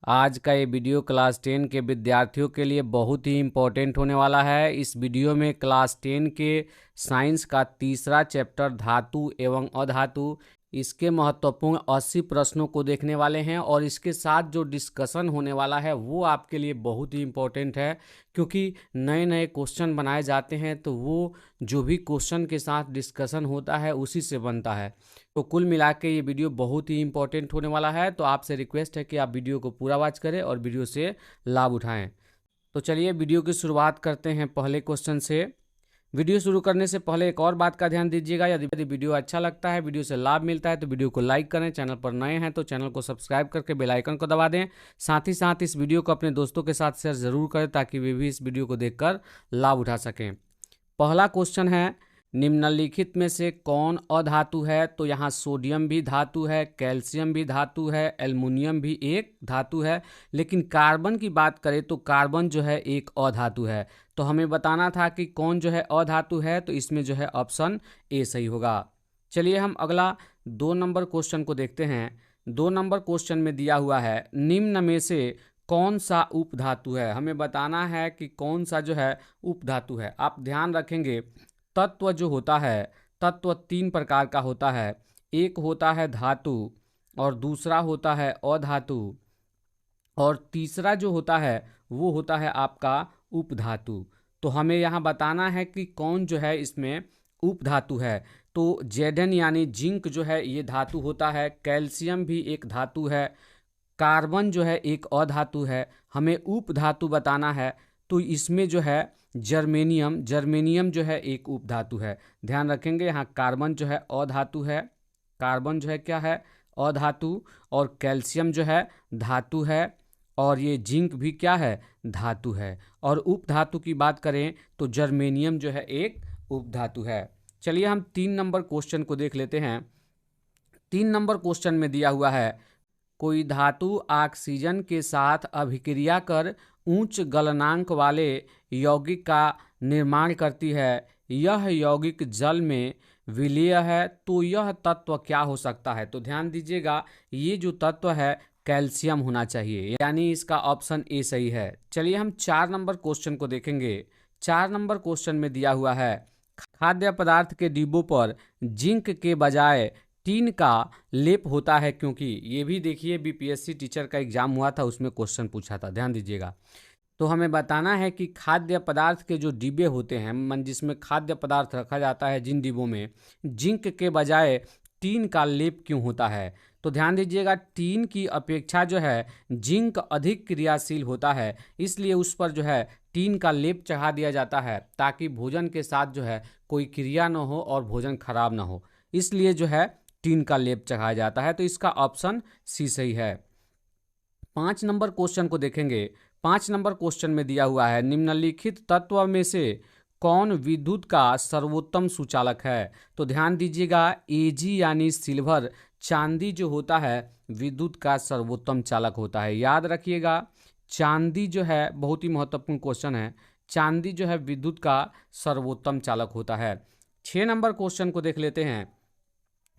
आज का ये वीडियो क्लास 10 के विद्यार्थियों के लिए बहुत ही इम्पोर्टेंट होने वाला है। इस वीडियो में क्लास 10 के साइंस का तीसरा चैप्टर धातु एवं अधातु, इसके महत्वपूर्ण 80 प्रश्नों को देखने वाले हैं और इसके साथ जो डिस्कशन होने वाला है वो आपके लिए बहुत ही इम्पोर्टेंट है, क्योंकि नए नए क्वेश्चन बनाए जाते हैं तो वो जो भी क्वेश्चन के साथ डिस्कशन होता है उसी से बनता है। तो कुल मिला के ये वीडियो बहुत ही इंपॉर्टेंट होने वाला है, तो आपसे रिक्वेस्ट है कि आप वीडियो को पूरा वॉच करें और वीडियो से लाभ उठाएं। तो चलिए वीडियो की शुरुआत करते हैं पहले क्वेश्चन से। वीडियो शुरू करने से पहले एक और बात का ध्यान दीजिएगा, यदि वीडियो अच्छा लगता है, वीडियो से लाभ मिलता है तो वीडियो को लाइक करें। चैनल पर नए हैं तो चैनल को सब्सक्राइब करके बेल आइकन को दबा दें। साथ ही साथ इस वीडियो को अपने दोस्तों के साथ शेयर जरूर करें ताकि वे भी इस वीडियो को देखकर लाभ उठा सकें। पहला क्वेश्चन है, निम्नलिखित में से कौन अधातु है? तो यहाँ सोडियम भी धातु है, कैल्शियम भी धातु है, एल्युमिनियम भी एक धातु है, लेकिन कार्बन की बात करें तो कार्बन जो है एक अधातु है। तो हमें बताना था कि कौन जो है अधातु है, तो इसमें जो है ऑप्शन ए सही होगा। चलिए हम अगला 2 नंबर क्वेश्चन को देखते हैं। 2 नंबर क्वेश्चन में दिया हुआ है, निम्न में से कौन सा उपधातु है? हमें बताना है कि कौन सा जो है उपधातु है। आप ध्यान रखेंगे, तत्व जो होता है, तत्व 3 प्रकार का होता है। एक होता है धातु, और दूसरा होता है अधातु, और तीसरा जो होता है वो होता है आपका उपधातु। तो हमें यहाँ बताना है कि कौन जो है इसमें उपधातु है। तो जेडन यानी जिंक जो है ये धातु होता है, कैल्शियम भी एक धातु है, कार्बन जो है एक अधातु है। हमें उपधातु बताना है तो इसमें जो है जर्मेनियम जो है एक उपधातु है। ध्यान रखेंगे, यहाँ कार्बन जो है अधातु है, कार्बन जो है क्या है अधातु, और कैल्शियम जो है धातु है, और ये जिंक भी क्या है धातु है। और उपधातु की बात करें तो जर्मेनियम जो है एक उपधातु है। चलिए हम 3 नंबर क्वेश्चन को देख लेते हैं। 3 नंबर क्वेश्चन में दिया हुआ है, कोई धातु ऑक्सीजन के साथ अभिक्रिया कर उच्च गलनांक वाले यौगिक का निर्माण करती है। यह यौगिक जल में विलीय है, तो यह तत्व क्या हो सकता है? तो ध्यान दीजिएगा, ये जो तत्व है कैल्शियम होना चाहिए, यानी इसका ऑप्शन ए सही है। चलिए हम 4 नंबर क्वेश्चन को देखेंगे। 4 नंबर क्वेश्चन में दिया हुआ है, खाद्य पदार्थ के डिब्बों पर जिंक के बजाय टीन का लेप होता है क्योंकि? ये भी देखिए बीपीएससी टीचर का एग्जाम हुआ था, उसमें क्वेश्चन पूछा था, ध्यान दीजिएगा। तो हमें बताना है कि खाद्य पदार्थ के जो डिब्बे होते हैं, मन जिसमें खाद्य पदार्थ रखा जाता है, जिन डिब्बों में जिंक के बजाय टीन का लेप क्यों होता है? तो ध्यान दीजिएगा, टीन की अपेक्षा जो है जिंक अधिक क्रियाशील होता है, इसलिए उस पर जो है टीन का लेप चढ़ा दिया जाता है ताकि भोजन के साथ जो है कोई क्रिया न हो और भोजन खराब ना हो, इसलिए जो है टीन का लेप चढ़ाया जाता है। तो इसका ऑप्शन सी सही है। 5 नंबर क्वेश्चन को देखेंगे। 5 नंबर क्वेश्चन में दिया हुआ है, निम्नलिखित तत्व में से कौन विद्युत का सर्वोत्तम सुचालक है? तो ध्यान दीजिएगा, एजी यानी सिल्वर, चांदी जो होता है विद्युत का सर्वोत्तम चालक होता है। याद रखिएगा, चांदी जो है बहुत ही महत्वपूर्ण क्वेश्चन है, चांदी जो है विद्युत का सर्वोत्तम चालक होता है। 6 नंबर क्वेश्चन को देख लेते हैं।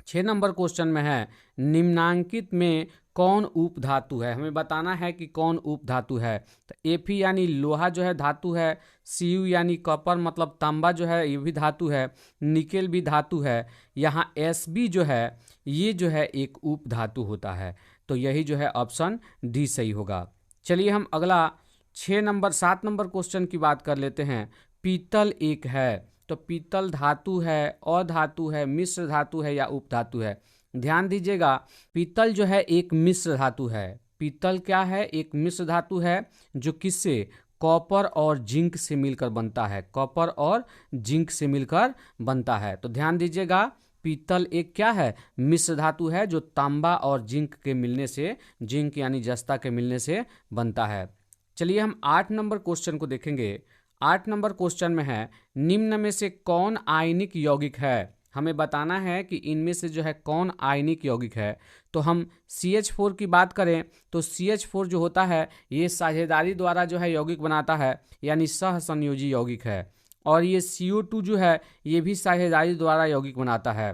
6 नंबर क्वेश्चन में है, निम्नांकित में कौन उपधातु है? हमें बताना है कि कौन उपधातु है। तो एफी यानी लोहा जो है धातु है, सीयू यानी कॉपर मतलब तांबा जो है ये भी धातु है, निकेल भी धातु है, यहाँ एसबी जो है ये जो है एक उपधातु होता है। तो यही जो है ऑप्शन डी सही होगा। चलिए हम अगला 7 नंबर क्वेश्चन की बात कर लेते हैं। पीतल एक है, तो पीतल धातु है, अधातु है, मिश्र धातु है या उपधातु है? ध्यान दीजिएगा, पीतल जो है एक मिश्र धातु है। पीतल क्या है? एक मिश्र धातु है जो किससे? कॉपर और जिंक से मिलकर बनता है, कॉपर और जिंक से मिलकर बनता है। तो ध्यान दीजिएगा, पीतल एक क्या है? मिश्र धातु है जो तांबा और जिंक के मिलने से, जिंक यानी जस्ता के मिलने से बनता है। चलिए हम 8 नंबर क्वेश्चन को देखेंगे। 8 नंबर क्वेश्चन में है, निम्न में से कौन आयनिक यौगिक है? हमें बताना है कि इनमें से जो है कौन आयनिक यौगिक है। तो हम CH4 की बात करें तो CH4 जो होता है ये साझेदारी द्वारा जो है यौगिक बनाता है, यानी सह संयोजी यौगिक है। और ये CO2 जो है ये भी साझेदारी द्वारा यौगिक बनाता है।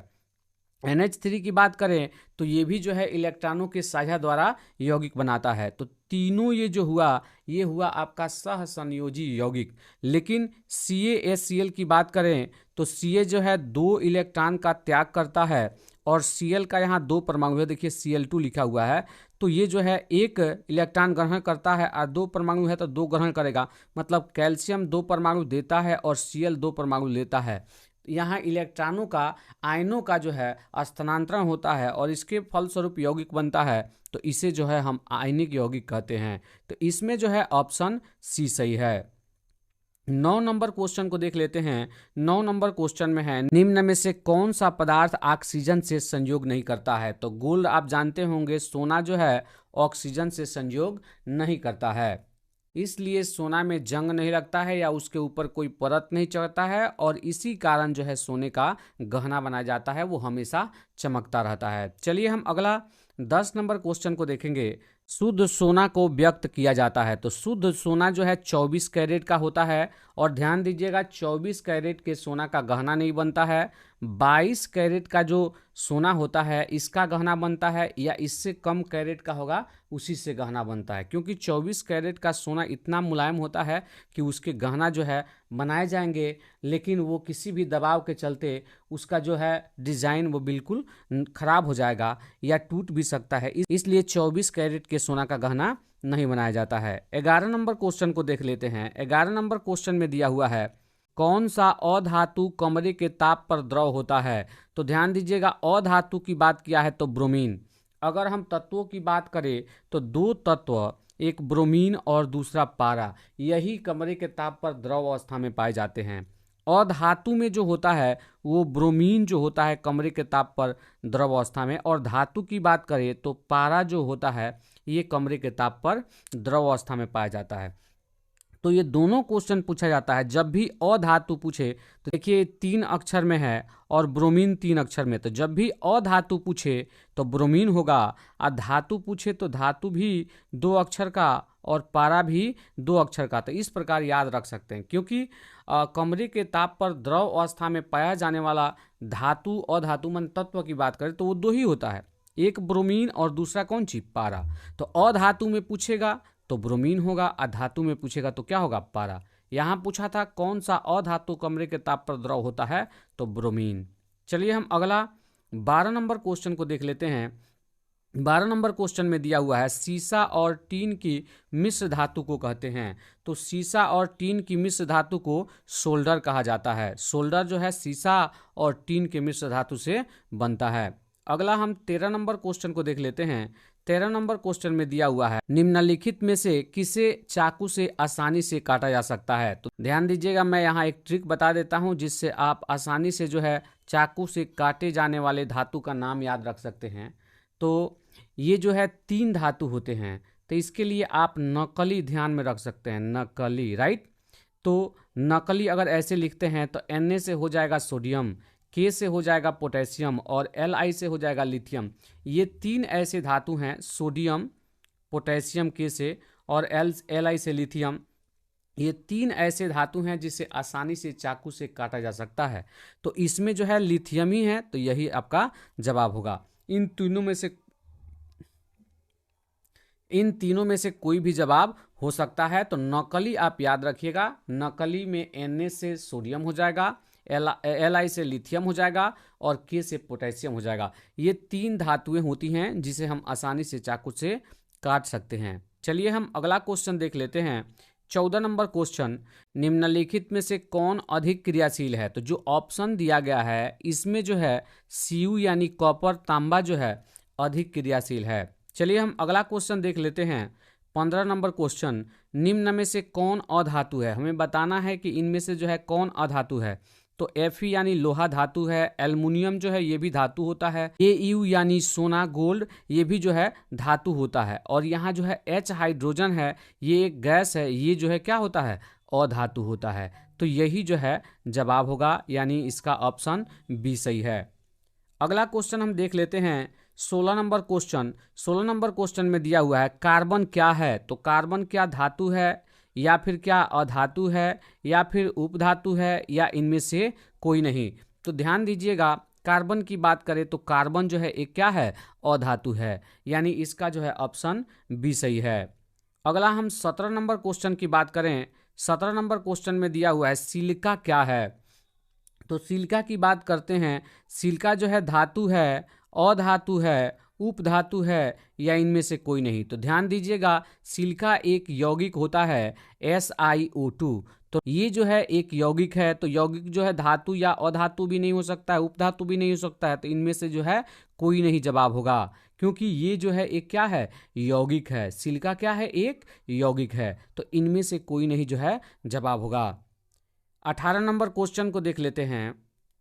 NH3 की बात करें तो ये भी जो है इलेक्ट्रॉनों के साझा द्वारा यौगिक बनाता है। तो तीनों ये जो हुआ, ये हुआ आपका सहसंयोजी यौगिक। लेकिन CaHCl की बात करें तो Ca जो है 2 इलेक्ट्रॉन का त्याग करता है और Cl का यहाँ 2 परमाणु है, देखिए Cl2 लिखा हुआ है, तो ये जो है 1 इलेक्ट्रॉन ग्रहण करता है और 2 परमाणु है तो 2 ग्रहण करेगा, मतलब कैल्शियम 2 परमाणु देता है और Cl 2 परमाणु लेता है। यहाँ इलेक्ट्रॉनों का आयनों का जो है स्थानांतरण होता है और इसके फलस्वरूप यौगिक बनता है, तो इसे जो है हम आयनिक यौगिक कहते हैं। तो इसमें जो है ऑप्शन सी सही है। 9 नंबर क्वेश्चन को देख लेते हैं। 9 नंबर क्वेश्चन में है, निम्न में से कौन सा पदार्थ ऑक्सीजन से संयोग नहीं करता है। तो गोल्ड आप जानते होंगे, सोना जो है ऑक्सीजन से संयोग नहीं करता है, इसलिए सोना में जंग नहीं लगता है या उसके ऊपर कोई परत नहीं चढ़ता है, और इसी कारण जो है सोने का गहना बनाया जाता है, वो हमेशा चमकता रहता है। चलिए हम अगला 10 नंबर क्वेश्चन को देखेंगे। शुद्ध सोना को व्यक्त किया जाता है। तो शुद्ध सोना जो है 24 कैरेट का होता है, और ध्यान दीजिएगा 24 कैरेट के सोना का गहना नहीं बनता है, 22 कैरेट का जो सोना होता है इसका गहना बनता है, या इससे कम कैरेट का होगा उसी से गहना बनता है, क्योंकि 24 कैरेट का सोना इतना मुलायम होता है कि उसके गहना जो है बनाए जाएंगे, लेकिन वो किसी भी दबाव के चलते उसका जो है डिज़ाइन वो बिल्कुल खराब हो जाएगा या टूट भी सकता है, इसलिए 24 कैरेट के सोना का गहना नहीं बनाया जाता है। 11 नंबर क्वेश्चन को देख लेते हैं। 11 नंबर क्वेश्चन में दिया हुआ है, कौन सा अधातु कमरे के ताप पर द्रव होता है। तो ध्यान दीजिएगा, अधातु की बात किया है तो ब्रोमीन। अगर हम तत्वों की बात करें तो 2 तत्व, एक ब्रोमीन और दूसरा पारा, यही कमरे के ताप पर द्रव अवस्था में पाए जाते हैं। अधातु में जो होता है वो ब्रोमीन जो होता है कमरे के ताप पर द्रव अवस्था में, और धातु की बात करें तो पारा जो होता है ये कमरे के ताप पर द्रव अवस्था में पाया जाता है। तो ये दोनों क्वेश्चन पूछा जाता है, जब भी अधातु पूछे तो देखिए 3 अक्षर में है और ब्रोमीन 3 अक्षर में, तो जब भी अधातु पूछे तो ब्रोमीन होगा, और धातु पूछे तो धातु भी 2 अक्षर का और पारा भी 2 अक्षर का। तो इस प्रकार याद रख सकते हैं, क्योंकि कमरे के ताप पर द्रव अवस्था में पाया जाने वाला धातु अधातु मन तत्व की बात करें तो वो 2 ही होता है, एक ब्रोमीन और दूसरा कौन सी, पारा। तो अधातु में पूछेगा तो ब्रोमीन होगा, अधातु में पूछेगा तो क्या होगा, पारा। यहाँ पूछा था कौन सा अधातु कमरे के ताप पर द्रव होता है, तो ब्रोमीन। चलिए हम अगला 12 नंबर क्वेश्चन को देख लेते हैं। 12 नंबर क्वेश्चन में दिया हुआ है, सीसा और टीन की मिश्र धातु को कहते हैं। तो सीसा और टीन की मिश्र धातु को सोल्डर कहा जाता है। सोल्डर जो है सीसा और टीन के मिश्र धातु से बनता है। अगला हम 13 नंबर क्वेश्चन को देख लेते हैं। 13 नंबर क्वेश्चन में दिया हुआ है, निम्नलिखित में से किसे चाकू से आसानी से काटा जा सकता है। तो ध्यान दीजिएगा, मैं यहाँ एक ट्रिक बता देता हूँ जिससे आप आसानी से जो है चाकू से काटे जाने वाले धातु का नाम याद रख सकते हैं। तो ये जो है 3 धातु होते हैं, तो इसके लिए आप नकली ध्यान में रख सकते हैं, नकली, राइट। तो नकली अगर ऐसे लिखते हैं तो Na से हो जाएगा सोडियम, K से हो जाएगा पोटेशियम और Li से हो जाएगा लिथियम। ये 3 ऐसे धातु हैं, सोडियम, पोटेशियम K से और Li से लिथियम। ये 3 ऐसे धातु हैं जिसे आसानी से चाकू से काटा जा सकता है। तो इसमें जो है लिथियम ही है, तो यही आपका जवाब होगा। इन तीनों में से कोई भी जवाब हो सकता है। तो नकली आप याद रखिएगा, नकली में Na से सोडियम हो जाएगा, Li से लिथियम हो जाएगा और K से पोटेशियम हो जाएगा। ये 3 धातुएं होती हैं जिसे हम आसानी से चाकू से काट सकते हैं। चलिए हम अगला क्वेश्चन देख लेते हैं। 14 नंबर क्वेश्चन, निम्नलिखित में से कौन अधिक क्रियाशील है। तो जो ऑप्शन दिया गया है इसमें जो है Cu यानी कॉपर, तांबा जो है अधिक क्रियाशील है। चलिए हम अगला क्वेश्चन देख लेते हैं। 15 नंबर क्वेश्चन, निम्न में से कौन अधातु है। हमें बताना है कि इनमें से जो है कौन अधातु है। तो Fe यानी लोहा धातु है, एल्युमिनियम जो है ये भी धातु होता है, Au यानी सोना, गोल्ड, ये भी जो है धातु होता है, और यहाँ जो है H हाइड्रोजन है, ये एक गैस है, ये जो है क्या होता है, अधातु होता है। तो यही जो है जवाब होगा, यानी इसका ऑप्शन बी सही है। अगला क्वेश्चन हम देख लेते हैं। 16 नंबर क्वेश्चन। 16 नंबर क्वेश्चन में दिया हुआ है, कार्बन क्या है। तो कार्बन क्या धातु है या फिर क्या अधातु है या फिर उपधातु है या इनमें से कोई नहीं। तो ध्यान दीजिएगा, कार्बन की बात करें तो कार्बन जो है एक क्या है, अधातु है, यानी इसका जो है ऑप्शन बी सही है। अगला हम 17 नंबर क्वेश्चन की बात करें। 17 नंबर क्वेश्चन में दिया हुआ है सिलिका क्या है। तो सिलिका की बात करते हैं। सिलिका जो है धातु है, अधातु है, उपधातु है या इनमें से कोई नहीं। तो ध्यान दीजिएगा, सिलिका एक यौगिक होता है SiO2। तो ये जो है एक यौगिक है। तो यौगिक जो है धातु या अधातु भी नहीं हो सकता है, उपधातु भी नहीं हो सकता है। तो इनमें से जो है कोई नहीं जवाब होगा, क्योंकि ये जो है एक क्या है, यौगिक है। सिलिका क्या है, एक यौगिक है। तो इनमें से कोई नहीं जो है जवाब होगा। 18 नंबर क्वेश्चन को देख लेते हैं।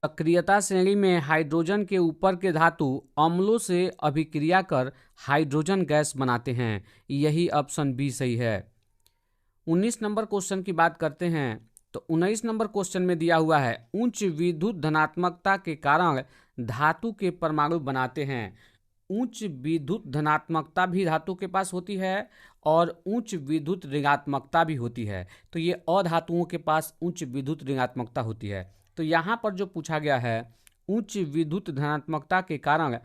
सक्रियता श्रेणी में हाइड्रोजन के ऊपर के धातु अम्लों से अभिक्रिया कर हाइड्रोजन गैस बनाते हैं। यही ऑप्शन बी सही है। 19 नंबर क्वेश्चन की बात करते हैं। तो 19 नंबर क्वेश्चन में दिया हुआ है उच्च विद्युत धनात्मकता के कारण धातु के परमाणु बनाते हैं। उच्च विद्युत धनात्मकता भी धातु के पास होती है और उच्च विद्युत ऋणात्मकता भी होती है। तो ये अधातुओं के पास उच्च विद्युत ऋणात्मकता होती है। तो यहाँ पर जो पूछा गया है उच्च विद्युत धनात्मकता के कारण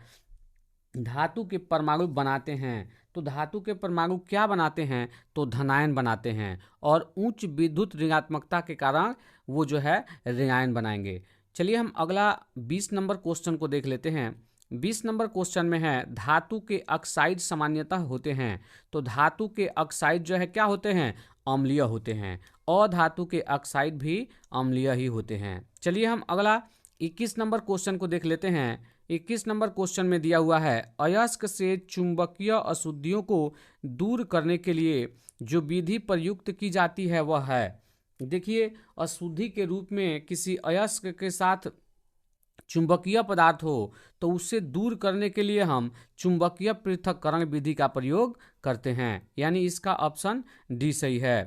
धातु के परमाणु बनाते हैं। तो धातु के परमाणु क्या बनाते हैं, तो धनायन बनाते हैं। और उच्च विद्युत ऋणात्मकता के कारण वो जो है ऋणायन बनाएंगे। चलिए हम अगला 20 नंबर क्वेश्चन को देख लेते हैं। 20 नंबर क्वेश्चन में है धातु के ऑक्साइड सामान्यतः होते हैं। तो धातु के ऑक्साइड जो है क्या होते हैं, अम्लीय होते हैं। और धातु के ऑक्साइड भी अम्लीय ही होते हैं। चलिए हम अगला 21 नंबर क्वेश्चन को देख लेते हैं। 21 नंबर क्वेश्चन में दिया हुआ है अयस्क से चुंबकीय अशुद्धियों को दूर करने के लिए जो विधि प्रयुक्त की जाती है वह है। देखिए, अशुद्धि के रूप में किसी अयस्क के साथ चुंबकीय पदार्थ हो तो उससे दूर करने के लिए हम चुंबकीय पृथक्करण विधि का प्रयोग करते हैं। यानी इसका ऑप्शन डी सही है।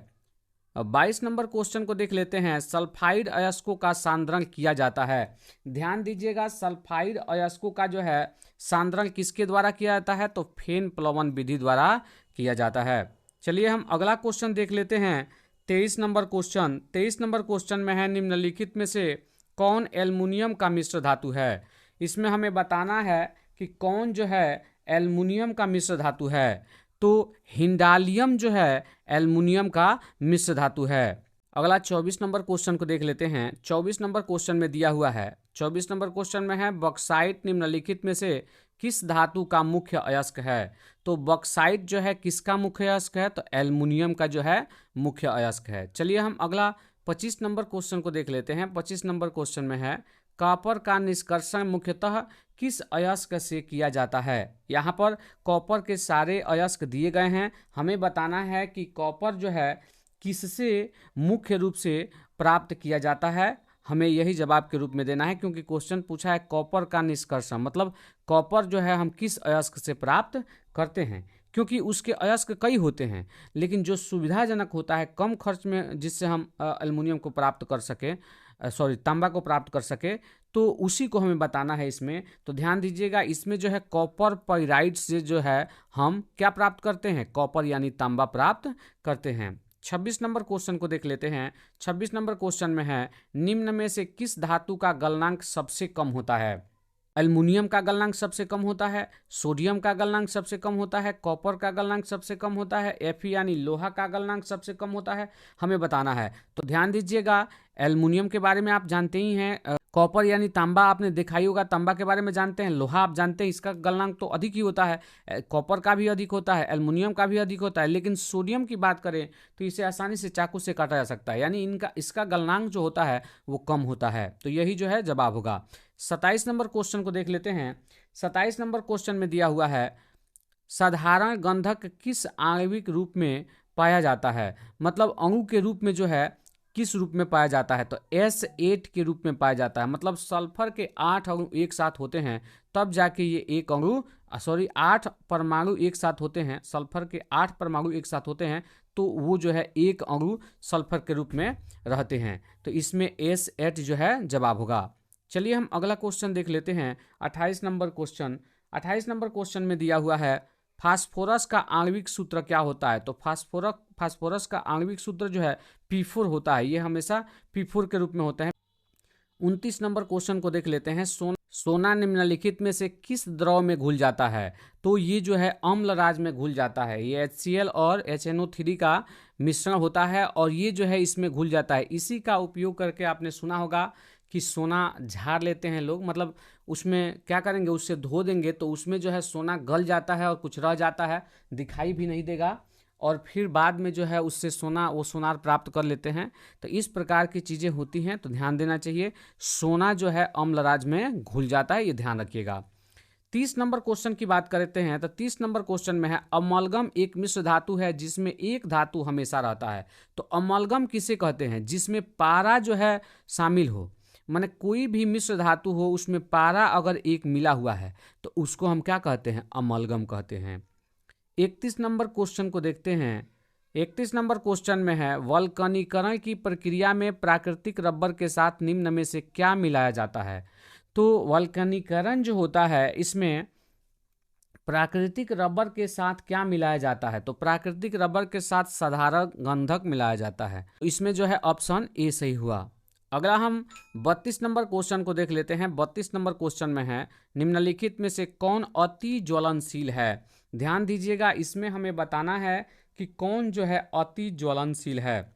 अब 22 नंबर क्वेश्चन को देख लेते हैं। सल्फाइड अयस्कों का सांद्रण किया जाता है। ध्यान दीजिएगा, सल्फाइड अयस्कों का जो है सांद्रण किसके द्वारा किया जाता है, तो फेन प्लवन विधि द्वारा किया जाता है। चलिए हम अगला क्वेश्चन देख लेते हैं। 23 नंबर क्वेश्चन। 23 नंबर क्वेश्चन में है निम्नलिखित में से कौन एल्युमिनियम का मिश्र धातु है। इसमें हमें बताना है कि कौन जो है एल्युमिनियम का मिश्र धातु है। तो हिंडालियम जो है एल्युमिनियम का मिश्र धातु है। अगला 24 नंबर क्वेश्चन को देख लेते हैं। 24 नंबर क्वेश्चन में दिया हुआ है 24 नंबर क्वेश्चन में है बॉक्साइट निम्नलिखित में से किस धातु का मुख्य अयस्क है। तो बॉक्साइट जो है किसका मुख्य अयस्क है, तो एल्युमिनियम का जो है मुख्य अयस्क है। चलिए हम अगला 25 नंबर क्वेश्चन को देख लेते हैं। 25 नंबर क्वेश्चन में है कॉपर का निष्कर्षण मुख्यतः किस अयस्क से किया जाता है। यहाँ पर कॉपर के सारे अयस्क दिए गए हैं। हमें बताना है कि कॉपर जो है किससे मुख्य रूप से प्राप्त किया जाता है। हमें यही जवाब के रूप में देना है, क्योंकि क्वेश्चन पूछा है कॉपर का निष्कर्षण, मतलब कॉपर जो है हम किस अयस्क से प्राप्त करते हैं। क्योंकि उसके अयस्क कई होते हैं, लेकिन जो सुविधाजनक होता है कम खर्च में जिससे हम एल्युमिनियम को प्राप्त कर सके, तांबा को प्राप्त कर सके, तो उसी को हमें बताना है इसमें। तो ध्यान दीजिएगा, इसमें जो है कॉपर पाइराइट से जो है हम क्या प्राप्त करते हैं, कॉपर यानी तांबा प्राप्त करते हैं। 26 नंबर क्वेश्चन को देख लेते हैं। 26 नंबर क्वेश्चन में है निम्न में से किस धातु का गलनांक सबसे कम होता है। एल्युमिनियम का गलनांक सबसे कम होता है, सोडियम का गलनांक सबसे कम होता है, कॉपर का गलनांक सबसे कम होता है, Fe यानी लोहा का गलनांक सबसे कम होता है, हमें बताना है। तो ध्यान दीजिएगा, एल्युमिनियम के बारे में आप जानते ही हैं, कॉपर यानी तांबा आपने देखा ही होगा, तांबा के बारे में जानते हैं, लोहा आप जानते हैं इसका गलनांक तो अधिक ही होता है, कॉपर का भी अधिक होता है, एल्युमिनियम का भी अधिक होता है। लेकिन सोडियम की बात करें तो इसे आसानी से चाकू से काटा जा सकता है, यानी इसका गलनांक जो होता है वो कम होता है। तो यही जो है जवाब होगा। 27 नंबर क्वेश्चन को देख लेते हैं। 27 नंबर क्वेश्चन में दिया हुआ है साधारण गंधक किस आणविक रूप में पाया जाता है, मतलब अणु के रूप में जो है किस रूप में पाया जाता है, तो S8 के रूप में पाया जाता है। मतलब सल्फर के 8 अणु एक साथ होते हैं तब जाके ये एक अणु 8 परमाणु एक साथ होते हैं, सल्फर के 8 परमाणु एक साथ होते हैं तो वो जो है एक अणु सल्फर के रूप में रहते हैं। तो इसमें S8 जो है जवाब होगा। चलिए हम अगला क्वेश्चन देख लेते हैं। 28 नंबर क्वेश्चन। 28 नंबर क्वेश्चन में दिया हुआ है फास्फोरस का आणविक सूत्र क्या होता है। तो फास्फोरस का आणविक सूत्र जो है P4 होता है, ये हमेशा P4 के रूप में होता है। 29 नंबर क्वेश्चन को देख लेते हैं। सोना निम्नलिखित में से किस द्रव में घुल जाता है? तो ये जो है अम्ल राज में घुल जाता है। ये HCl और HNO3 का मिश्रण होता है और ये जो है इसमें घुल जाता है। इसी का उपयोग करके आपने सुना होगा कि सोना झाड़ लेते हैं लोग, मतलब उसमें क्या करेंगे, उससे धो देंगे तो उसमें जो है सोना गल जाता है और कुछ रह जाता है, दिखाई भी नहीं देगा, और फिर बाद में जो है उससे सोनार प्राप्त कर लेते हैं। तो इस प्रकार की चीज़ें होती हैं, तो ध्यान देना चाहिए। सोना जो है अम्लराज में घुल जाता है, ये ध्यान रखिएगा। 30 नंबर क्वेश्चन की बात करते हैं तो 30 नंबर क्वेश्चन में है अमलगम एक मिश्र धातु है जिसमें एक धातु हमेशा रहता है। तो अमलगम किसे कहते हैं? जिसमें पारा जो है शामिल हो, माने कोई भी मिश्र धातु हो उसमें पारा अगर एक मिला हुआ है तो उसको हम क्या कहते हैं? अमलगम कहते हैं। 31 नंबर क्वेश्चन को देखते हैं। 31 नंबर क्वेश्चन में है वल्कनीकरण की प्रक्रिया में प्राकृतिक रबर के साथ निम्न में से क्या मिलाया जाता है? तो वल्कनीकरण जो होता है इसमें प्राकृतिक रबर के साथ क्या मिलाया जाता है? तो प्राकृतिक रबर के साथ साधारण गंधक मिलाया जाता है। तो इसमें जो है ऑप्शन ए सही हुआ। अगला हम 32 नंबर क्वेश्चन को देख लेते हैं। 32 नंबर क्वेश्चन में है निम्नलिखित में से कौन अति ज्वलनशील है? ध्यान दीजिएगा, इसमें हमें बताना है कि कौन जो है अति ज्वलनशील है।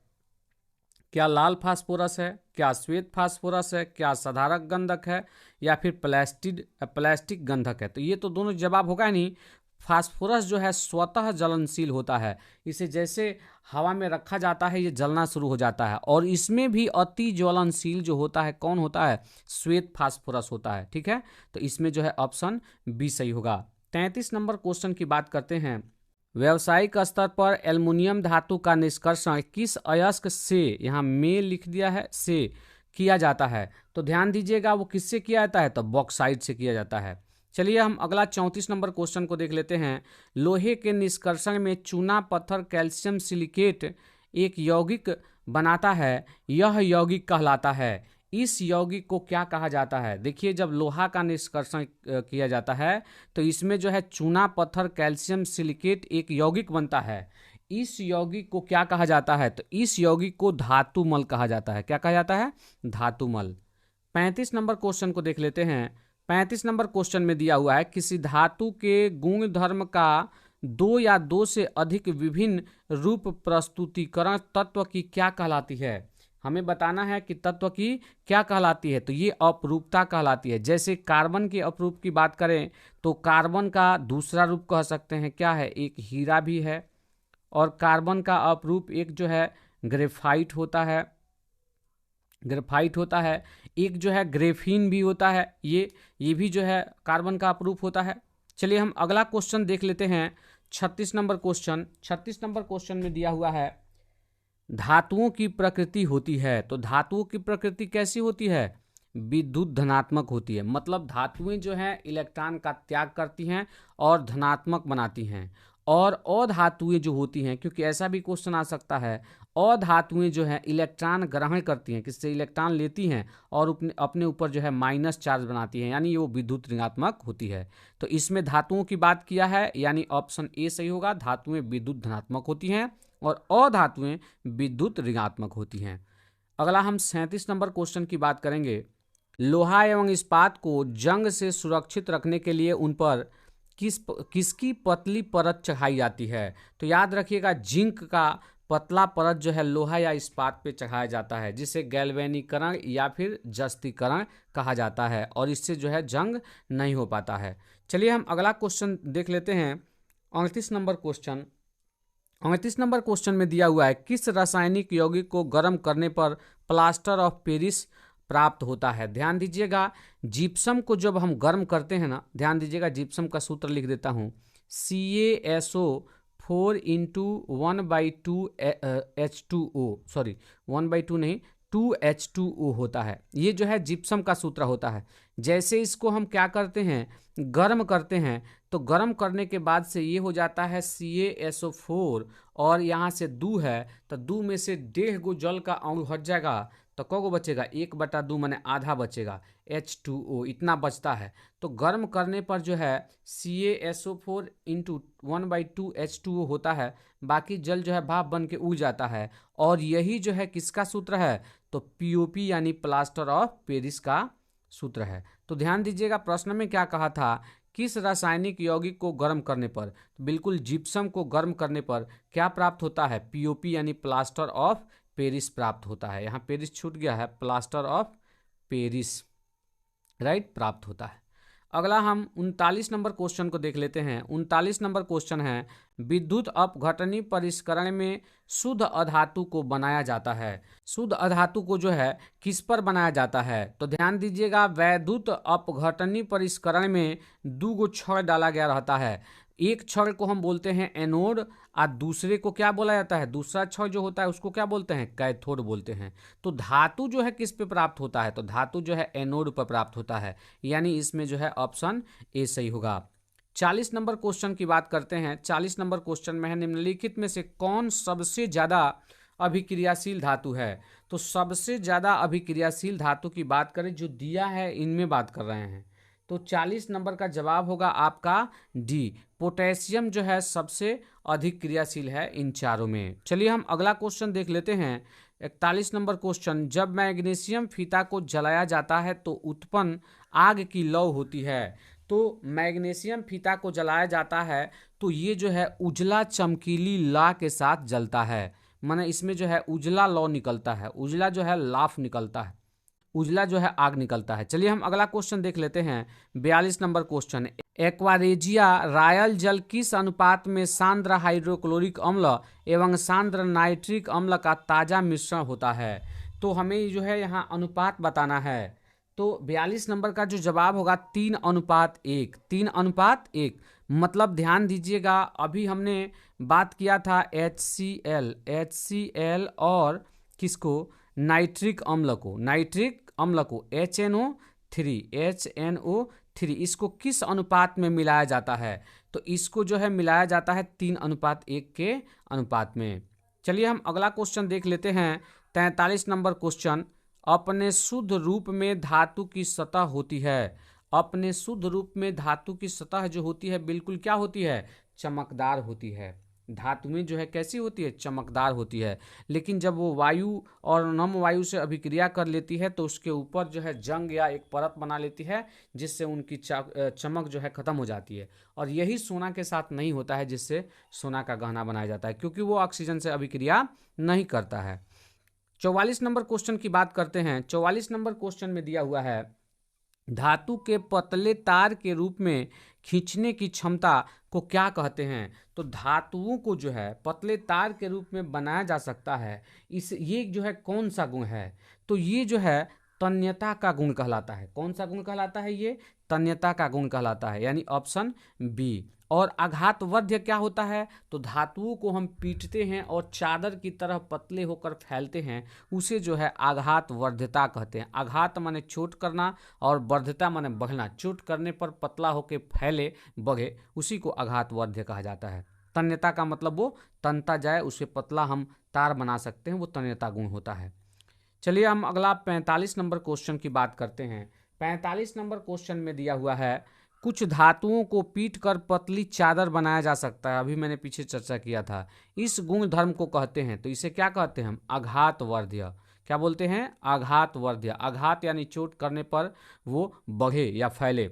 क्या लाल फास्फोरस है, क्या श्वेत फास्फोरस है, क्या साधारण गंधक है, या फिर प्लास्टिक गंधक है? तो ये तो दोनों जवाब होगा नहीं। फास्फोरस जो है स्वतः जलनशील होता है, इसे जैसे हवा में रखा जाता है ये जलना शुरू हो जाता है। और इसमें भी अति ज्वलनशील जो होता है कौन होता है? श्वेत फास्फोरस होता है। ठीक है, तो इसमें जो है ऑप्शन बी सही होगा। 33 नंबर क्वेश्चन की बात करते हैं। व्यावसायिक स्तर पर एल्युमिनियम धातु का निष्कर्षण किस अयस्क से, यहाँ में लिख दिया है से, किया जाता है? तो ध्यान दीजिएगा वो किससे किया जाता है? तो बॉक्साइट से किया जाता है। चलिए हम अगला 34 नंबर क्वेश्चन को देख लेते हैं। लोहे के निष्कर्षण में चूना पत्थर कैल्शियम सिलिकेट एक यौगिक बनाता है, यह यौगिक कहलाता है। इस यौगिक को क्या कहा जाता है? देखिए, जब लोहा का निष्कर्षण किया जाता है तो इसमें जो है चूना पत्थर कैल्शियम सिलिकेट एक यौगिक बनता है। इस यौगिक को क्या कहा जाता है? तो इस यौगिक को धातुमल कहा जाता है। क्या कहा जाता है? धातुमल। 35 नंबर क्वेश्चन को देख लेते हैं। 35 नंबर क्वेश्चन में दिया हुआ है किसी धातु के गुण धर्म का दो या दो से अधिक विभिन्न रूप प्रस्तुतिकरण तत्व की क्या कहलाती है? हमें बताना है कि तत्व की क्या कहलाती है। तो ये अपरूपता कहलाती है। जैसे कार्बन के अपरूप की बात करें तो कार्बन का दूसरा रूप कह सकते हैं क्या है? एक हीरा भी है। और कार्बन का अपरूप एक जो है ग्रेफाइट होता है, एक जो है ग्रेफीन भी होता है। ये भी जो है कार्बन का अपरूप होता है। चलिए हम अगला क्वेश्चन देख लेते हैं। 36 नंबर क्वेश्चन। 36 नंबर क्वेश्चन में दिया हुआ है धातुओं की प्रकृति होती है। तो धातुओं की प्रकृति कैसी होती है? विद्युत धनात्मक होती है। मतलब धातुएं जो हैं इलेक्ट्रॉन का त्याग करती हैं और धनात्मक बनाती हैं। और अधातुएं जो होती हैं, क्योंकि ऐसा भी क्वेश्चन आ सकता है, अधातुएं जो हैं इलेक्ट्रॉन ग्रहण करती हैं, किससे? इलेक्ट्रॉन लेती हैं और अपने ऊपर जो है माइनस चार्ज बनाती हैं, यानी वो विद्युत ऋणात्मक होती है। तो इसमें धातुओं की बात किया है, यानी ऑप्शन ए सही होगा। धातुएं विद्युत धनात्मक होती हैं और अधातुएं विद्युत ऋणात्मक होती हैं। अगला हम 37 नंबर क्वेश्चन की बात करेंगे। लोहा एवं इस्पात को जंग से सुरक्षित रखने के लिए उन पर किसकी पतली परत चढ़ाई जाती है? तो याद रखिएगा, जिंक का पतला परत जो है लोहा या इस्पात पे चढ़ाया जाता है, जिसे गैल्वेनीकरण या फिर जस्तीकरण कहा जाता है, और इससे जो है जंग नहीं हो पाता है। चलिए हम अगला क्वेश्चन देख लेते हैं। 38 नंबर क्वेश्चन। 38 नंबर क्वेश्चन में दिया हुआ है किस रासायनिक यौगिक को गर्म करने पर प्लास्टर ऑफ पेरिस प्राप्त होता है? ध्यान दीजिएगा, जिप्सम को जब हम गर्म करते हैं ना, ध्यान दीजिएगा, जिप्सम का सूत्र लिख देता हूँ, CaSO4 इंटू 1/2 H2O, सॉरी 1/2 नहीं, 2H2O होता है। ये जो है जिप्सम का सूत्र होता है। जैसे इसको हम क्या करते हैं? गर्म करते हैं, तो गर्म करने के बाद से ये हो जाता है CaSO4, और यहाँ से 2 है, तो 2 में से 1.5 गो जल का अणु हट जाएगा, तो कौगो बचेगा? 1/2 माने आधा बचेगा, H2O इतना बचता है। तो गर्म करने पर जो है CaSO4 इंटू 1/2 H2O होता है, बाकी जल जो है भाप बन के उड़ जाता है। और यही जो है किसका सूत्र है? तो POP यानी प्लास्टर ऑफ पेरिस का सूत्र है। तो ध्यान दीजिएगा प्रश्न में क्या कहा था, किस रासायनिक यौगिक को गर्म करने पर, तो बिल्कुल जिप्सम को गर्म करने पर क्या प्राप्त होता है, पीओपी यानी प्लास्टर ऑफ पेरिस प्राप्त होता है। यहाँ पेरिस छूट गया है, प्लास्टर ऑफ पेरिस राइट प्राप्त होता है। अगला हम 39 नंबर क्वेश्चन को देख लेते हैं। 39 नंबर क्वेश्चन है, विद्युत अपघटनी परिष्करण में शुद्ध अधातु को बनाया जाता है। शुद्ध अधातु को जो है किस पर बनाया जाता है, तो ध्यान दीजिएगा वैद्युत अपघटनी परिष्करण में 2 गो छड़ डाला गया रहता है। एक छड़ को हम बोलते हैं एनोड और दूसरे को क्या बोला जाता है, दूसरा छड़ जो होता है उसको क्या बोलते हैं, कैथोड बोलते हैं। तो धातु जो है किस पे प्राप्त होता है, तो धातु जो है एनोड पर प्राप्त होता है, यानी इसमें जो है ऑप्शन ए सही होगा। 40 नंबर क्वेश्चन की बात करते हैं। 40 नंबर क्वेश्चन में है, निम्नलिखित में से कौन सबसे ज़्यादा अभिक्रियाशील धातु है। तो सबसे ज़्यादा अभिक्रियाशील धातु की बात करें जो दिया है इनमें बात कर रहे हैं, तो 40 नंबर का जवाब होगा आपका डी, पोटेशियम जो है सबसे अधिक क्रियाशील है इन चारों में। चलिए हम अगला क्वेश्चन देख लेते हैं। 41 नंबर क्वेश्चन, जब मैग्नीशियम फीता को जलाया जाता है तो उत्पन्न आग की लौ होती है। तो मैग्नीशियम फीता को जलाया जाता है तो ये जो है उजला चमकीली ला के साथ जलता है, माने इसमें जो है उजला लौ निकलता है, उजला जो है लाफ निकलता है, उजला जो है आग निकलता है। चलिए हम अगला क्वेश्चन देख लेते हैं। 42 नंबर क्वेश्चन, एक्वारेजिया रायल जल किस अनुपात में सांद्र हाइड्रोक्लोरिक अम्ल एवं सांद्र नाइट्रिक अम्ल का ताज़ा मिश्रण होता है। तो हमें जो है यहाँ अनुपात बताना है। तो 42 नंबर का जो जवाब होगा 3:1, 3:1। मतलब ध्यान दीजिएगा अभी हमने बात किया था HCl और किसको, नाइट्रिक अम्ल को, नाइट्रिक अम्ल को HNO3, इसको किस अनुपात में मिलाया जाता है, तो इसको जो है मिलाया जाता है 3:1 के अनुपात में। चलिए हम अगला क्वेश्चन देख लेते हैं। 43 नंबर क्वेश्चन, अपने शुद्ध रूप में धातु की सतह होती है। अपने शुद्ध रूप में धातु की सतह जो होती है बिल्कुल क्या होती है, चमकदार होती है। धातुएं जो है कैसी होती है, चमकदार होती है। लेकिन जब वो वायु और नम वायु से अभिक्रिया कर लेती है तो उसके ऊपर जो है जंग या एक परत बना लेती है जिससे उनकी चमक जो है खत्म हो जाती है। और यही सोना के साथ नहीं होता है जिससे सोना का गहना बनाया जाता है, क्योंकि वो ऑक्सीजन से अभिक्रिया नहीं करता है। 44 नंबर क्वेश्चन की बात करते हैं। 44 नंबर क्वेश्चन में दिया हुआ है, धातु के पतले तार के रूप में खींचने की क्षमता को क्या कहते हैं। तो धातुओं को जो है पतले तार के रूप में बनाया जा सकता है, ये जो है कौन सा गुण है, तो ये जो है तन्यता का गुण कहलाता है। कौन सा गुण कहलाता है, ये तन्यता का गुण कहलाता है, यानी ऑप्शन बी। और आघातवर्ध्य क्या होता है, तो धातुओं को हम पीटते हैं और चादर की तरह पतले होकर फैलते हैं, उसे जो है आघातवर्ध्यता कहते हैं। आघात माने चोट करना और वर्ध्यता माने बढ़ना, चोट करने पर पतला होकर फैले बढ़े, उसी को आघातवर्ध्य कहा जाता है। तन्यता का मतलब वो तनता जाए, उसे पतला हम तार बना सकते हैं, वो तन्यता गुण होता है। चलिए हम अगला 45 नंबर क्वेश्चन की बात करते हैं। 45 नंबर क्वेश्चन में दिया हुआ है, कुछ धातुओं को पीटकर पतली चादर बनाया जा सकता है। अभी मैंने पीछे चर्चा किया था, इस गुण धर्म को कहते हैं, तो इसे क्या कहते हैं हम, आघातवर्ध्य। क्या बोलते हैं, आघातवर्ध्य। आघात यानी चोट करने पर वो बढ़े या फैले।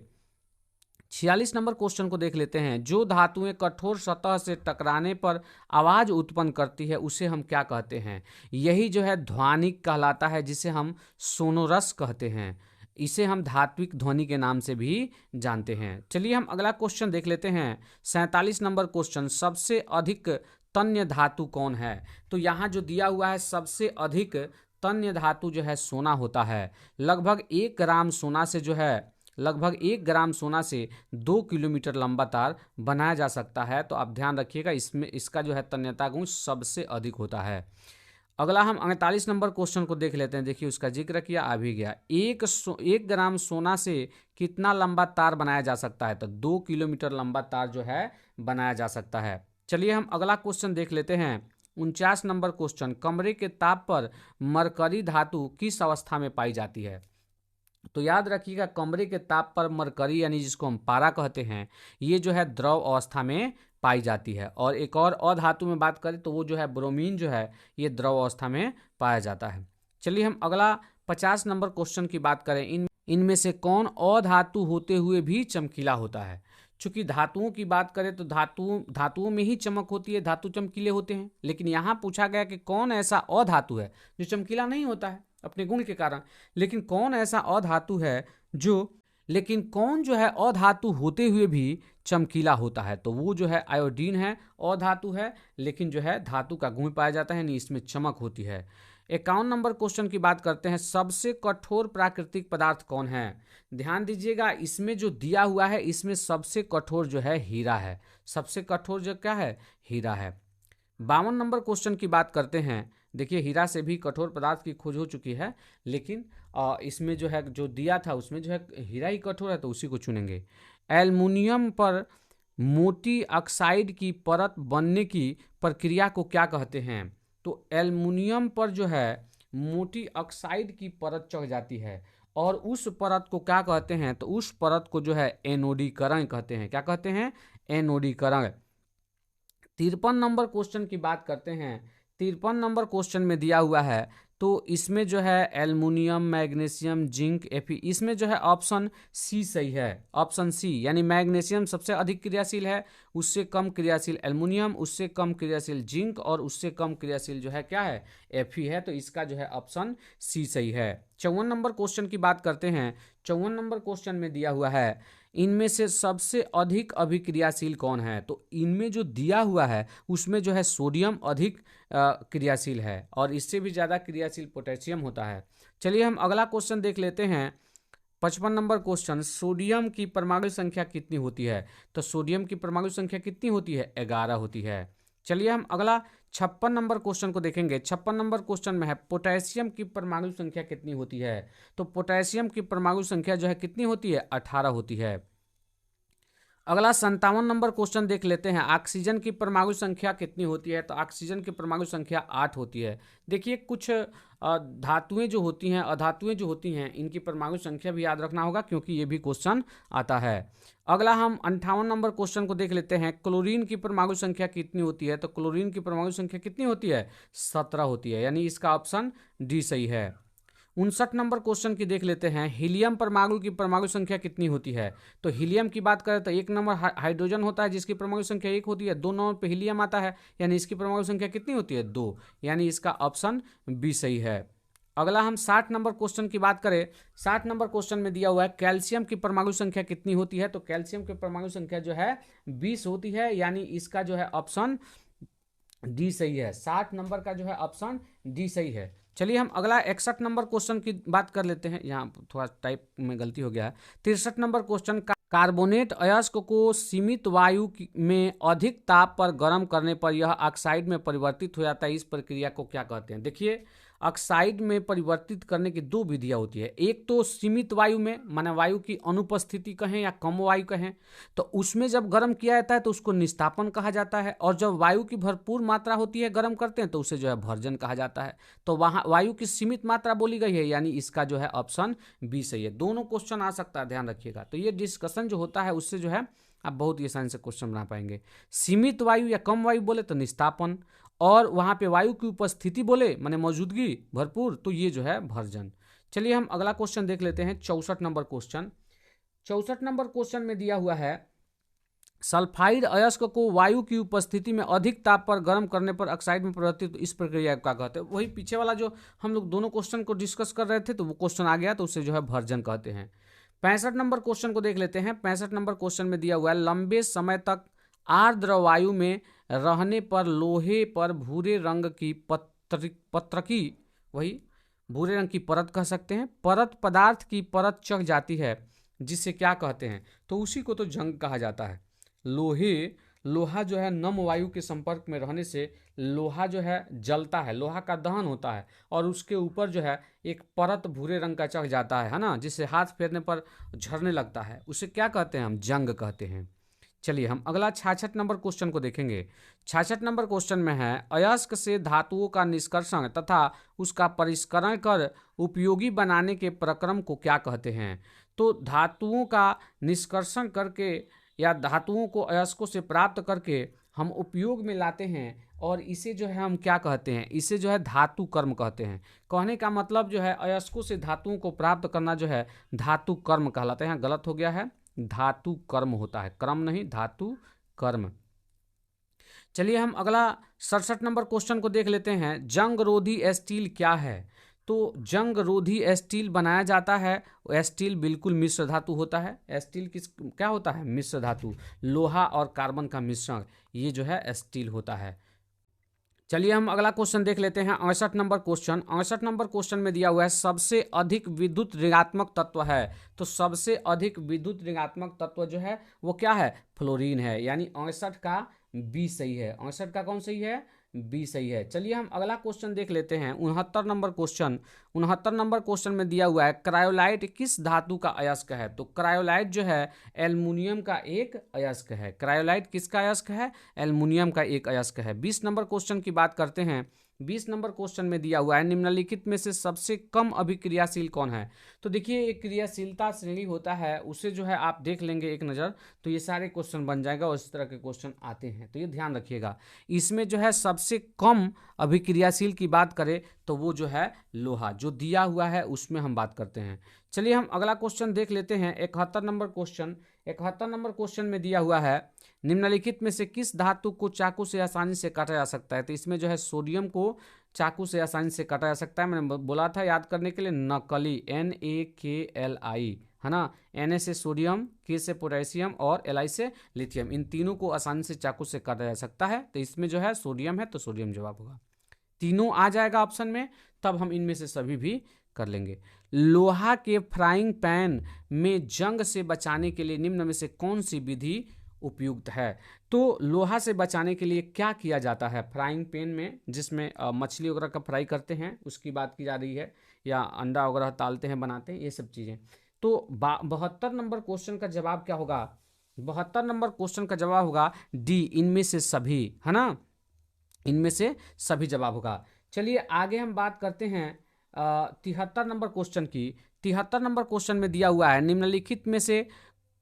46 नंबर क्वेश्चन को देख लेते हैं। जो धातुएं कठोर सतह से टकराने पर आवाज उत्पन्न करती है उसे हम क्या कहते हैं, यही जो है ध्वनिक कहलाता है, जिसे हम सोनोरस कहते हैं। इसे हम धात्विक ध्वनि के नाम से भी जानते हैं। चलिए हम अगला क्वेश्चन देख लेते हैं। 47 नंबर क्वेश्चन, सबसे अधिक तन्य धातु कौन है। तो यहाँ जो दिया हुआ है सबसे अधिक तन्य धातु जो है सोना होता है। लगभग 1 ग्राम सोना से जो है, लगभग 1 ग्राम सोना से 2 किलोमीटर लंबा तार बनाया जा सकता है। तो आप ध्यान रखिएगा, इसमें इसका जो है तन्यता गुण सबसे अधिक होता है। अगला हम 48 नंबर क्वेश्चन को देख लेते हैं। देखिए उसका जिक्र किया, आ भी गया। 1 ग्राम सोना से कितना लंबा तार बनाया जा सकता है, तो 2 किलोमीटर लंबा तार जो है बनाया जा सकता है। चलिए हम अगला क्वेश्चन देख लेते हैं। 49 नंबर क्वेश्चन, कमरे के ताप पर मरकरी धातु किस अवस्था में पाई जाती है। तो याद रखिएगा, कमरे के ताप पर मरकरी यानी जिसको हम पारा कहते हैं, ये जो है द्रव अवस्था में पाई जाती है। और एक और अधातु में बात करें तो वो जो है ब्रोमीन जो है ये द्रव अवस्था में पाया जाता है। चलिए हम अगला 50 नंबर क्वेश्चन की बात करें। इनमें से कौन अधातु होते हुए भी चमकीला होता है? चूंकि धातुओं की बात करें तो धातुओं में ही चमक होती है, धातु चमकीले होते हैं। लेकिन यहाँ पूछा गया कि कौन ऐसा अधातु है जो चमकीला नहीं होता है अपने गुण के कारण, लेकिन कौन ऐसा अधातु है लेकिन कौन जो है अधातु होते हुए भी चमकीला होता है? तो वो जो है आयोडीन है, अधातु है, लेकिन जो है धातु का गुण पाया जाता है, यानी इसमें चमक होती है। 51 नंबर क्वेश्चन की बात करते हैं, सबसे कठोर प्राकृतिक पदार्थ कौन है? ध्यान दीजिएगा, इसमें जो दिया हुआ है इसमें सबसे कठोर जो है हीरा है। सबसे कठोर जो क्या है? हीरा है। 52 नंबर क्वेश्चन की बात करते हैं। देखिए, हीरा से भी कठोर पदार्थ की खोज हो चुकी है, लेकिन इसमें जो है जो दिया था उसमें जो है हीरा ही कठोर है, तो उसी को चुनेंगे। एल्युमिनियम पर मोटी ऑक्साइड की परत बनने की प्रक्रिया को क्या कहते हैं? तो एल्युमिनियम पर जो है मोटी ऑक्साइड की परत चढ़ जाती है, और उस परत को क्या कहते हैं? तो उस परत को जो है एनोडीकरण कहते हैं। क्या कहते हैं? एनोडीकरण। 53 नंबर क्वेश्चन की बात करते हैं। 53 नंबर क्वेश्चन में दिया हुआ है, तो इसमें जो है एल्युमिनियम, मैग्नीशियम, जिंक, Fe, इसमें जो है ऑप्शन सी सही है। ऑप्शन सी, यानी मैग्नीशियम सबसे अधिक क्रियाशील है, उससे कम क्रियाशील एल्युमिनियम, उससे कम क्रियाशील जिंक, और उससे कम क्रियाशील जो है क्या है? Fe है। तो इसका जो है ऑप्शन सी सही है। 54 नंबर क्वेश्चन की बात करते हैं। 54 नंबर क्वेश्चन में दिया हुआ है, इनमें से सबसे अधिक अभिक्रियाशील कौन है? तो इनमें जो दिया हुआ है उसमें जो है सोडियम अधिक क्रियाशील है, और इससे भी ज़्यादा क्रियाशील पोटेशियम होता है। चलिए हम अगला क्वेश्चन देख लेते हैं। 55 नंबर क्वेश्चन, सोडियम की परमाणु संख्या कितनी होती है? तो सोडियम की परमाणु संख्या कितनी होती है? 11 होती है। चलिए हम अगला 56 नंबर क्वेश्चन को देखेंगे। 56 नंबर क्वेश्चन में है, पोटेशियम की परमाणु संख्या कितनी होती है? तो पोटेशियम की परमाणु संख्या जो है कितनी होती है? 18 होती है। अगला 57 नंबर क्वेश्चन देख लेते हैं, ऑक्सीजन की परमाणु संख्या कितनी होती है? तो ऑक्सीजन की परमाणु संख्या 8 होती है। देखिए, कुछ धातुएं जो होती हैं, अधातुएं जो होती हैं, इनकी परमाणु संख्या भी याद रखना होगा, क्योंकि ये भी क्वेश्चन आता है। अगला हम 58 नंबर क्वेश्चन को देख लेते हैं, क्लोरीन की परमाणु संख्या कितनी होती है? तो क्लोरीन की परमाणु संख्या कितनी होती है? 17 होती है, यानी इसका ऑप्शन डी सही है। 59 नंबर क्वेश्चन की देख लेते हैं, हीलियम परमाणु की परमाणु संख्या कितनी होती है? तो हीलियम की बात करें तो 1 नंबर हाइड्रोजन होता है जिसकी परमाणु संख्या 1 होती है, 2 नंबर पे हीलियम आता है, यानी इसकी परमाणु संख्या कितनी होती है? 2, यानी इसका ऑप्शन बी सही है। अगला हम 60 नंबर क्वेश्चन की बात करें। 60 नंबर क्वेश्चन में दिया हुआ है, कैल्शियम की परमाणु संख्या कितनी होती है? तो कैल्शियम की परमाणु संख्या जो है 20 होती है, यानी इसका जो है ऑप्शन डी सही है। 60 नंबर का जो है ऑप्शन डी सही है। चलिए हम अगला 61 नंबर क्वेश्चन की बात कर लेते हैं। यहाँ थोड़ा टाइप में गलती हो गया है। 63 नंबर क्वेश्चन, कार्बोनेट अयस्क को सीमित वायु में अधिक ताप पर गर्म करने पर यह ऑक्साइड में परिवर्तित हो जाता है, इस प्रक्रिया को क्या कहते हैं? देखिए, ऑक्साइड में परिवर्तित करने की 2 विधियां होती है। एक तो सीमित वायु में, माने वायु की अनुपस्थिति कहें या कम वायु कहें, तो उसमें जब गर्म किया जाता है तो उसको निस्तापन कहा जाता है, और जब वायु की भरपूर मात्रा होती है, गर्म करते हैं, तो उसे जो है भर्जन कहा जाता है। तो वहाँ वायु की सीमित मात्रा बोली गई है, यानी इसका जो है ऑप्शन बी सही है। दोनों क्वेश्चन आ सकता है, ध्यान रखिएगा। तो ये डिस्कशन जो होता है उससे जो है आप बहुत ही आसानी से क्वेश्चन बना पाएंगे। सीमित वायु या कम वायु बोले तो निस्तापन, और वहाँ पे वायु की उपस्थिति बोले माने मौजूदगी भरपूर, तो ये जो है भर्जन। चलिए हम अगला क्वेश्चन देख लेते हैं। 64 नंबर क्वेश्चन। 64 नंबर क्वेश्चन में दिया हुआ है, सल्फाइड अयस्क को वायु की उपस्थिति में अधिक ताप पर गर्म करने पर ऑक्साइड में परिवर्तित, तो इस प्रक्रिया को क्या कहते हैं? वही पीछे वाला जो हम लोग दोनों क्वेश्चन को डिस्कस कर रहे थे, तो वो क्वेश्चन आ गया, तो उसे जो है भर्जन कहते हैं। 65 नंबर क्वेश्चन को देख लेते हैं। 65 नंबर क्वेश्चन में दिया हुआ है, लंबे समय तक आर्द्र वायु में रहने पर लोहे पर भूरे रंग की पत्रकी, वही भूरे रंग की परत कह सकते हैं, परत पदार्थ की परत चढ़ जाती है, जिसे क्या कहते हैं? तो उसी को तो जंग कहा जाता है। लोहा जो है नम वायु के संपर्क में रहने से लोहा जो है जलता है, लोहा का दहन होता है, और उसके ऊपर जो है एक परत भूरे रंग का चढ़ जाता है ना, जिससे हाथ फेरने पर झरने लगता है, उसे क्या कहते हैं? हम जंग कहते हैं। चलिए हम अगला 66 नंबर क्वेश्चन को देखेंगे। 66 नंबर क्वेश्चन में है, अयस्क से धातुओं का निष्कर्षण तथा उसका परिष्करण कर उपयोगी बनाने के प्रक्रम को क्या कहते हैं? तो धातुओं का निष्कर्षण करके या धातुओं को अयस्कों से प्राप्त करके हम उपयोग में लाते हैं, और इसे जो है हम क्या कहते हैं, इसे जो है धातु कर्म कहते हैं। कहने का मतलब जो है अयस्कों से धातुओं को प्राप्त करना जो है धातु कर्म कहलाता है। यहाँ गलत हो गया है, धातु कर्म होता है, क्रम नहीं, धातु कर्म। चलिए हम अगला 67 नंबर क्वेश्चन को देख लेते हैं। जंग रोधी स्टील क्या है? तो जंग रोधी स्टील बनाया जाता है, स्टील बिल्कुल मिश्र धातु होता है। स्टील किस क्या होता है? मिश्र धातु, लोहा और कार्बन का मिश्रण, ये जो है स्टील होता है। चलिए हम अगला क्वेश्चन देख लेते हैं। 68 नंबर क्वेश्चन। 68 नंबर क्वेश्चन में दिया हुआ है सबसे अधिक विद्युत ऋणात्मक तत्व है। तो सबसे अधिक विद्युत ऋणात्मक तत्व जो है वो क्या है? फ्लोरीन है, यानी 68 का बी सही है। 68 का कौन सही है? बी सही है। चलिए हम अगला क्वेश्चन देख लेते हैं। 69 नंबर क्वेश्चन। 69 नंबर क्वेश्चन में दिया हुआ है क्रायोलाइट किस धातु का अयस्क है? तो क्रायोलाइट जो है एल्युमिनियम का एक अयस्क है। क्रायोलाइट किसका अयस्क है? एल्युमिनियम का एक अयस्क है। 20 नंबर क्वेश्चन की बात करते हैं। 20 नंबर क्वेश्चन में दिया हुआ है निम्नलिखित में से सबसे कम अभिक्रियाशील कौन है? तो देखिए एक क्रियाशीलता श्रेणी होता है, उसे जो है आप देख लेंगे एक नज़र तो ये सारे क्वेश्चन बन जाएगा और इस तरह के क्वेश्चन आते हैं, तो ये ध्यान रखिएगा। इसमें जो है सबसे कम अभिक्रियाशील की बात करें तो वो जो है लोहा, जो दिया हुआ है उसमें हम बात करते हैं। चलिए हम अगला क्वेश्चन देख लेते हैं। 71 नंबर क्वेश्चन। 71 नंबर क्वेश्चन में दिया हुआ है निम्नलिखित में से किस धातु को चाकू से आसानी से काटा जा सकता है? तो इसमें जो है सोडियम को चाकू से आसानी से काटा जा सकता है। मैंने बोला था याद करने के लिए, नकली, NaKli, है ना। Na से सोडियम, K से पोटेशियम और Li से लिथियम, इन तीनों को आसानी से चाकू से काटा जा सकता है। तो इसमें जो है सोडियम है, तो सोडियम जवाब होगा। तीनों आ जाएगा ऑप्शन में, तब हम इनमें से सभी भी कर लेंगे। लोहा के फ्राइंग पैन में जंग से बचाने के लिए निम्न में से कौन सी विधि उपयुक्त है? तो लोहा से बचाने के लिए क्या किया जाता है फ्राइंग पैन में, जिसमें मछली वगैरह का फ्राई करते हैं, उसकी बात की जा रही है, या अंडा वगैरह तालते हैं, बनाते हैं, ये सब चीज़ें। तो 72 नंबर क्वेश्चन का जवाब क्या होगा? 72 नंबर क्वेश्चन का जवाब होगा डी, इनमें से सभी, है ना, इनमें से सभी जवाब होगा। चलिए आगे हम बात करते हैं 73 नंबर क्वेश्चन की। 73 नंबर क्वेश्चन में दिया हुआ है निम्नलिखित में से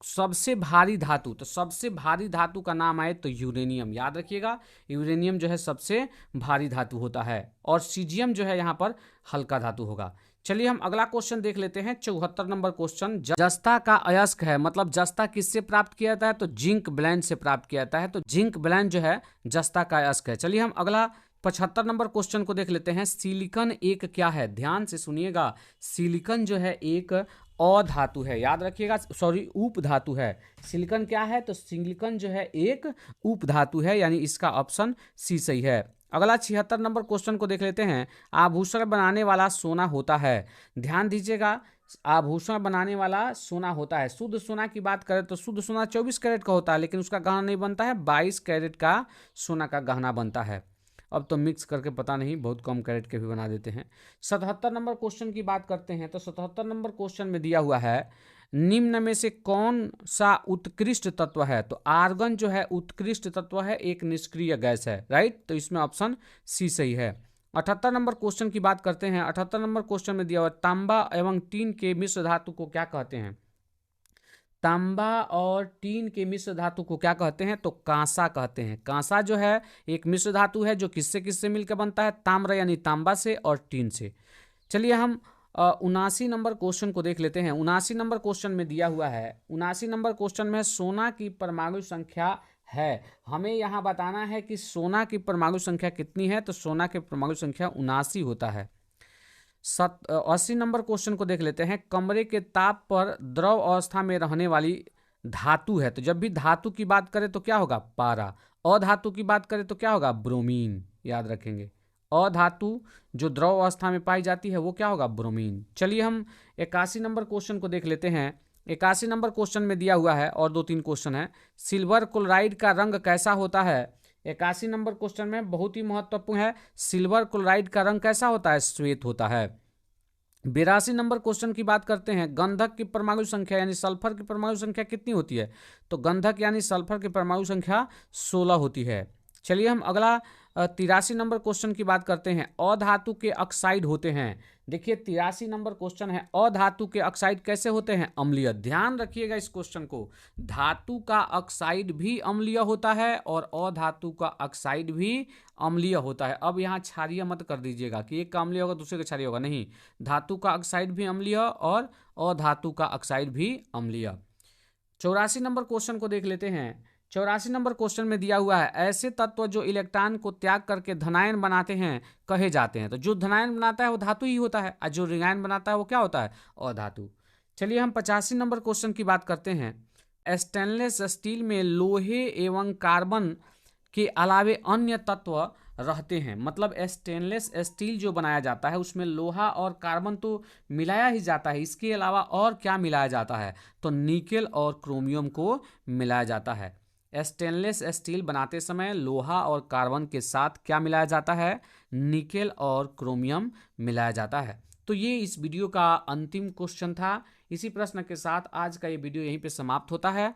सबसे भारी धातु, तो सबसे भारी धातु का नाम आए तो यूरेनियम, याद रखिएगा, यूरेनियम जो है सबसे भारी धातु होता है, और सीजियम जो है यहाँ पर हल्का धातु होगा। चलिए हम अगला क्वेश्चन देख लेते हैं। 74 नंबर क्वेश्चन। जस्ता का अयस्क है, मतलब जस्ता किससे प्राप्त किया जाता है? तो जिंक ब्लेंड से प्राप्त किया जाता है। तो जिंक ब्लेंड जो है जस्ता का अयस्क है। चलिए हम अगला 75 नंबर क्वेश्चन को देख लेते हैं। सिलिकॉन एक क्या है? ध्यान से सुनिएगा, सिलिकॉन जो है एक अधातु है, याद रखिएगा, सॉरी उप धातु है। सिलिकॉन क्या है? तो सिलिकॉन जो है एक उप धातु है, यानी इसका ऑप्शन सी सही है। अगला 76 नंबर क्वेश्चन को देख लेते हैं। आभूषण बनाने वाला सोना होता है। ध्यान दीजिएगा, आभूषण बनाने वाला सोना होता है। शुद्ध सोना की बात करें तो शुद्ध सोना 24 कैरेट का होता है, लेकिन उसका गहना नहीं बनता है, 22 कैरेट का सोना का गहना बनता है। अब तो मिक्स करके पता नहीं, बहुत कम कैरेट के भी बना देते हैं। 77 नंबर क्वेश्चन की बात करते हैं। तो 77 नंबर क्वेश्चन में दिया हुआ है निम्न में से कौन सा उत्कृष्ट तत्व है? तो आर्गन जो है उत्कृष्ट तत्व है, एक निष्क्रिय गैस है, राइट। तो इसमें ऑप्शन सी सही है। 78 नंबर क्वेश्चन की बात करते हैं। 78 नंबर क्वेश्चन में दिया हुआ तांबा एवं टीन के मिश्र धातु को क्या कहते हैं? तांबा और टीन के मिश्र धातु को क्या कहते हैं? तो कांसा कहते हैं। कांसा जो है एक मिश्र धातु है, जो किससे किससे मिलकर बनता है? ताम्र यानी तांबा से और टीन से। चलिए हम 79 नंबर क्वेश्चन को देख लेते हैं। 79 नंबर क्वेश्चन में दिया हुआ है, 79 नंबर क्वेश्चन में सोना की परमाणु संख्या है। हमें यहाँ बताना है कि सोना की परमाणु संख्या कितनी है। तो सोना की परमाणु संख्या 79 होता है। 80 नंबर क्वेश्चन को देख लेते हैं। कमरे के ताप पर द्रव अवस्था में रहने वाली धातु है। तो जब भी धातु की बात करें तो क्या होगा? पारा। अधातु की बात करें तो क्या होगा? ब्रोमीन, याद रखेंगे। अधातु जो द्रव अवस्था में पाई जाती है वो क्या होगा? ब्रोमीन। चलिए हम 81 नंबर क्वेश्चन को देख लेते हैं। 81 नंबर क्वेश्चन में दिया हुआ है, और 2-3 क्वेश्चन है। सिल्वर क्लोराइड का रंग कैसा होता है? 81 नंबर क्वेश्चन में बहुत ही महत्वपूर्ण है, सिल्वर क्लोराइड का रंग कैसा होता है? श्वेत होता है। 82 नंबर क्वेश्चन की बात करते हैं। गंधक की परमाणु संख्या यानी सल्फर की परमाणु संख्या कितनी होती है? तो गंधक यानी सल्फर की परमाणु संख्या 16 होती है। चलिए हम अगला 83 नंबर क्वेश्चन की बात करते हैं। अधातु के ऑक्साइड होते हैं। देखिए 83 नंबर क्वेश्चन है, अधातु के ऑक्साइड कैसे होते हैं? अम्लीय। ध्यान रखिएगा इस क्वेश्चन को, धातु का ऑक्साइड भी अम्लीय होता है और अधातु का ऑक्साइड भी अम्लीय होता है। अब यहाँ क्षारीय मत कर दीजिएगा कि एक का अम्लीय होगा दूसरे का क्षारीय होगा, नहीं, धातु का ऑक्साइड भी अम्लीय और अधातु का ऑक्साइड भी अम्लीय। 84 नंबर क्वेश्चन को देख लेते हैं। 84 नंबर क्वेश्चन में दिया हुआ है, ऐसे तत्व जो इलेक्ट्रॉन को त्याग करके धनायन बनाते हैं कहे जाते हैं। तो जो धनायन बनाता है वो धातु ही होता है और जो ऋणायन बनाता है वो क्या होता है? अधातु। चलिए हम 85 नंबर क्वेश्चन की बात करते हैं। स्टेनलेस स्टील में लोहे एवं कार्बन के अलावे अन्य तत्व रहते हैं। मतलब स्टेनलेस स्टील जो बनाया जाता है उसमें लोहा और कार्बन तो मिलाया ही जाता है, इसके अलावा और क्या मिलाया जाता है? तो निकेल और क्रोमियम को मिलाया जाता है। स्टेनलेस स्टील बनाते समय लोहा और कार्बन के साथ क्या मिलाया जाता है? निकेल और क्रोमियम मिलाया जाता है। तो ये इस वीडियो का अंतिम क्वेश्चन था। इसी प्रश्न के साथ आज का ये वीडियो यहीं पे समाप्त होता है।